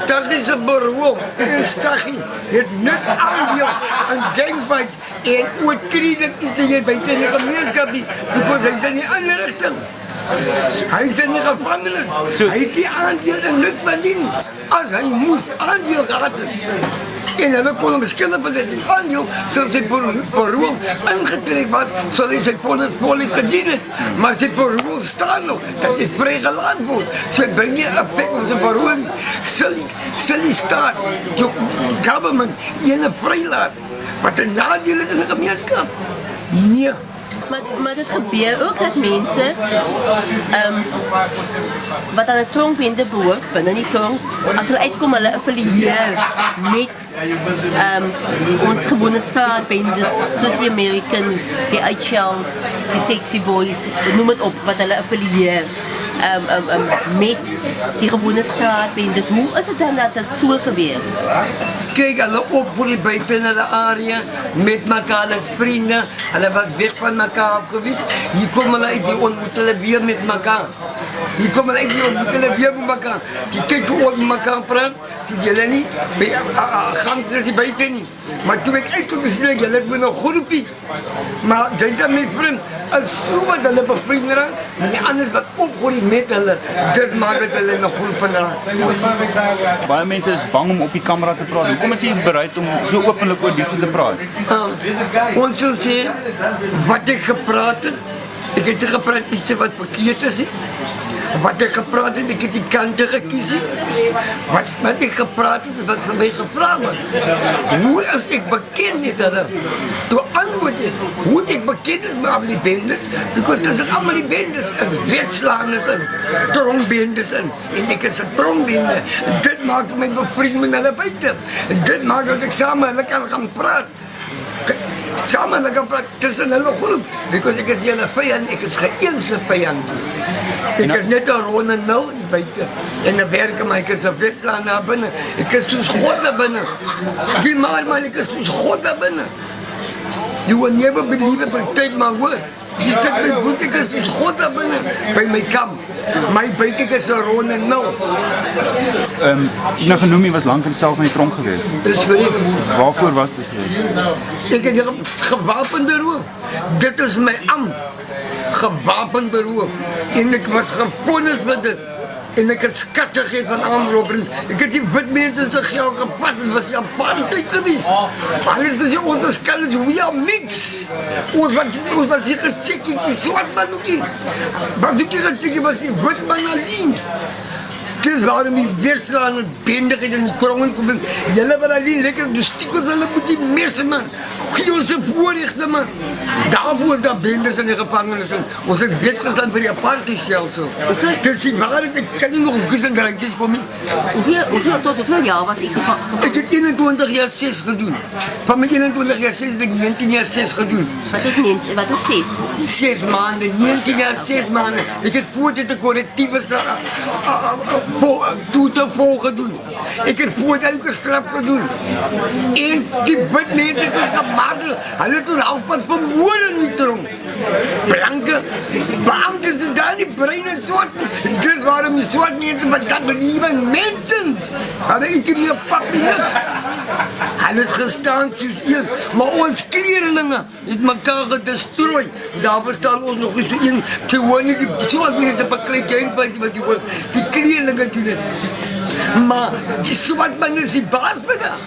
Staggie se beroep en Staggie het net aandeel in gangfights en oortreding is jy buite in die gemeenskap nie, because hy is in die ander rigting. Hy is in die gevangenis. Hy het die aandeel in niks bedien. As hy moes aandeel gehad het, en hulle kon hom beskuldig van dit aandeel, sal sy beroep ingetrek was, sal hy sy vonnis gedien het. Maar sy beroep staan nog, dat hy vrygelaat word. So hy bring nie effect op sy beroep nie. Sal die staat, die government, ene vrylaat, wat een nadeel is in die gemeenskap? Nee. Maar dit gebeur ook dat mensen wat aan de tronkbende behoort, binnen die tronk, als ze uitkomen, hulle affilieer met ons gewone straatbendes, zoals die Americans, die Eichels, die Sexy Boys, noem het op, wat hulle affilieer met die gewone straatbendes. Hoe is het dan dat het zo gebeurt? Kijk, hulle opgroei buiten in de area, met elkaar als vrienden, hulle was weg van elkaar af geweest. Hier komen hulle uit, die ontmoet hulle weer met elkaar. Hier komen hulle uit, die ontmoet hulle weer met elkaar. Die kijken hoe met elkaar praat, die jullie niet, gaan ze niet buiten niet. Maar toen ik uit tot de zin, jullie is met een groepie. Maar denk dat mijn vriend, als zo wat hulle bevrienden raakt, maar die anders wat opgroei met hulle, dit maakt het hulle in een groep raakt. Baie mense is bang om op die camera te praat. Hoekom is jy bereid om so openlik oor dit te praat? Ons sal sê, wat ek gepraat het, ek het gepraat iets wat verkeerd is. Wat ek gepraat het, ek het die kante gekies. Wat ek gepraat het, wat vir my gevra was. Hoe is ek bekend met hulle? Toe antwoord ek, hoe ek bekend is met al die bendes, because dit is allemaal die bendes, is wetslaanders in, tronkbendes in, en ek is een tronkbende. Dit maak my bevriend met hulle buiten. Dit maak dat ek samen hulle kan gaan praat. Samen hulle kan praat tussen hulle groep, because ek is julle vijand, ek is geense vijand. Ek is net een ronde nul buiten. En dan werk maar ek is een wetslaand daar binnen. Ek is soos God daar binnen. Die man, ek is soos God daar binnen. You will never believe it, but take my word. Die sit my boek, ek is soos God daar binnen. By my kamp. My buiten ek is een ronde nul. Jy nou genoem, jy was lang self in die tronk geweest. Dis verrek. Waarvoor was dit geweest? Ek het gewapende roof. Dit is my ambt. Gewapende roof. En ek was gevonnis met dit. En ek het skatte gegeven van aanroping. Ek het die wit mense se geld gevat, het was die apartheid geweest. Alles was die onze skalles, we are mix. Ons was die gecheckie, die zwart man ook nie. Wat ook die gecheckie was die wit man alleen. Dis waarom die Westlaan en bendigheid in die krongen kom. Julle wat alleen lekker die stiekels, hulle moet die messe man. Gee ons die voorrechte man. Daarvoor is daar benders in die gevangenis. Ons het wetgestaan vir die apartheidstelsel. Dis die waarheid, ek kan nie nog een kus en drankjes kom nie. Hoeveel jaar was ik gevangen? Ik heb 21 jaar 6 gedaan. Van mijn 21 jaar 6 heb ik 19 jaar 6 gedaan. Wat is 6? 6 maanden, 19 jaar 6 maanden. Ik heb voorzitter correctieve toeten gedaan. Ik heb voorzitter elke straf gedaan. En die wit mensen is gemadeld. Hij heeft ons afpad vermoorden niet erom. Blanke beamten is daar niet bruine soort. Dus waarom die soort mensen wat dat believen mensen. Hadden ik meer papier. Hij heeft gestaan soos een. Maar ons kleerlinge het mekaar gedestrooi. Daar bestaan ons nog eens een. Ze wonen die soort mensen bekleed wat die kleerlinge doen het. Maar die swart man is die baas vandaag.